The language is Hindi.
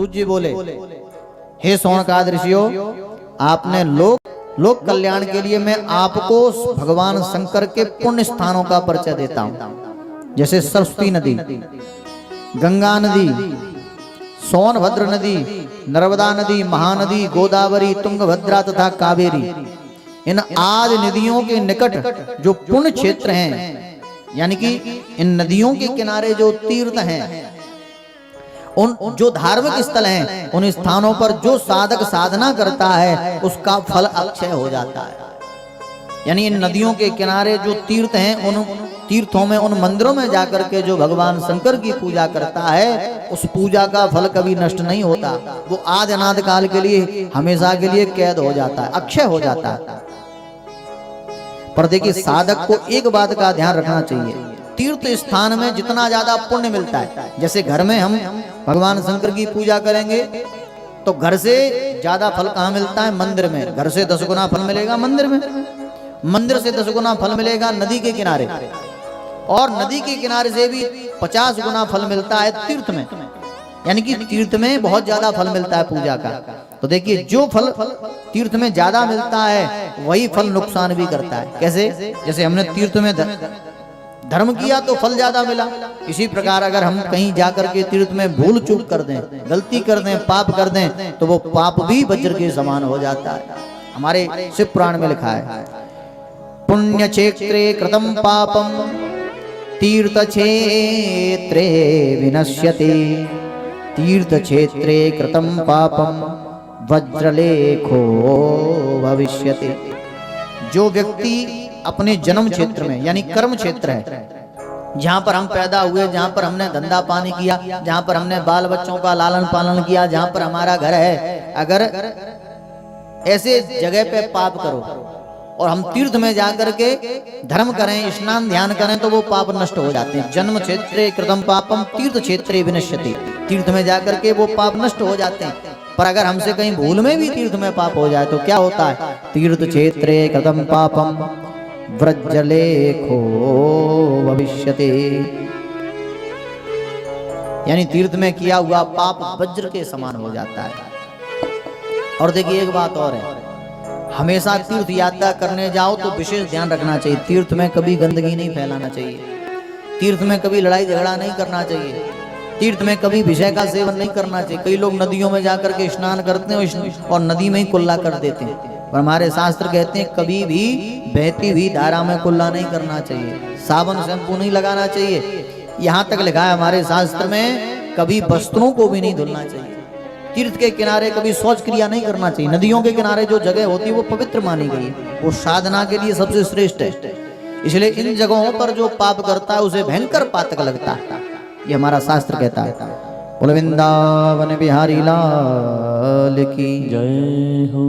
सूत जी बोले, हे शौनकाद ऋषियों, आपने लोक कल्याण के लिए मैं आपको भगवान शंकर के पुण्य स्थानों का परिचय देता हूं। जैसे सरस्वती नदी, गंगा नदी, सोनभद्र नदी, नर्मदा नदी, महानदी, गोदावरी, तुंगभद्रा तथा कावेरी, इन आदि नदियों के निकट जो पुण्य क्षेत्र हैं, यानी कि इन नदियों के किनारे जो तीर्थ हैं, उन जो धार्मिक स्थल हैं, उन स्थानों पर जो साधक साधना करता है उसका फल अक्षय हो जाता है। यानी इन नदियों के किनारे जो तीर्थ हैं, उन तीर्थों में, उन मंदिरों में जाकर के जो भगवान शंकर की पूजा करता है, उस पूजा का फल कभी नष्ट नहीं होता। वो आदि अनादि काल के लिए, हमेशा के लिए कैद हो जाता है, अक्षय हो जाता है। पर देखिए, साधक को एक बात का ध्यान रखना चाहिए, तीर्थ स्थान में जितना ज्यादा पुण्य मिलता है, जैसे घर में हम भगवान शंकर की पूजा करेंगे तो घर से ज्यादा फल कहाँ मिलता है? मंदिर में। घर से 10 गुना फल मिलेगा मंदिर में, मंदिर से 10 गुना फल मिलेगा नदी के किनारे, और नदी के किनारे से भी 50 गुना फल मिलता है तीर्थ में। यानी कि तीर्थ में बहुत ज्यादा फल मिलता है पूजा का। तो देखिए, जो फल तीर्थ में ज्यादा मिलता है वही फल नुकसान भी करता है। कैसे? जैसे हमने तीर्थ में धर्म किया तो फल ज्यादा मिला, इसी प्रकार अगर हम कहीं जाकर के तीर्थ में भूल चूक कर दें, गलती कर दें, पाप कर दें, तो वो पाप भी वज्र के समान हो जाता है। हमारे शिव पुराण में लिखा है, पुण्य क्षेत्रे कृतम पापम तीर्थ क्षेत्रे विनश्यते, तीर्थ क्षेत्रे कृतम पापम वज्रलेखो भविष्यते। जो व्यक्ति अपने जन्म क्षेत्र में, यानी कर्म क्षेत्र है, जहाँ पर हम पैदा हुए, जहाँ पर हमने धंधा पानी किया, जहाँ पर हमने बाल बच्चों का लालन पालन किया, जहाँ पर हमारा घर है, अगर ऐसे जगह पे पाप करो और हम तीर्थ में जाकर के धर्म करें, स्नान ध्यान करें, तो वो पाप नष्ट हो जाते हैं। जन्म क्षेत्रे कृतम पापम तीर्थ क्षेत्रे विनश्यति, तीर्थ में जाकर के वो पाप नष्ट हो जाते हैं। पर अगर हमसे कहीं भूल में भी तीर्थ में पाप हो जाए तो क्या होता है? तीर्थ क्षेत्रे कृतम पापम वज्रलेखो भविष्यते, यानी तीर्थ में किया हुआ पाप वज्र के समान हो जाता है। और देखिए, एक बात और है, हमेशा तीर्थ यात्रा करने जाओ तो विशेष ध्यान रखना चाहिए, तीर्थ में कभी गंदगी नहीं फैलाना चाहिए, तीर्थ में कभी लड़ाई झगड़ा नहीं करना चाहिए, तीर्थ में कभी विषय का सेवन नहीं करना चाहिए। कई लोग नदियों में जाकर के स्नान करते हैं और नदी में ही कुल्ला कर देते हैं, पर हमारे शास्त्र कहते हैं कभी भी बहती हुई धारा में कुल्ला नहीं करना चाहिए, साबुन शैम्पू नहीं लगाना चाहिए। यहाँ तक लिखा है हमारे शास्त्र में, कभी वस्त्रों को भी नहीं धुलना चाहिए। तीर्थ के किनारे कभी शौच क्रिया नहीं करना चाहिए। नदियों के किनारे जो जगह होती है वो पवित्र मानी गई है, वो साधना के लिए सबसे श्रेष्ठ है। इसलिए इन जगहों पर जो पाप करता है उसे भयंकर पातक लगता है, ये हमारा शास्त्र कहता है। बोल वृंदावन बिहारी लाल की जय हो।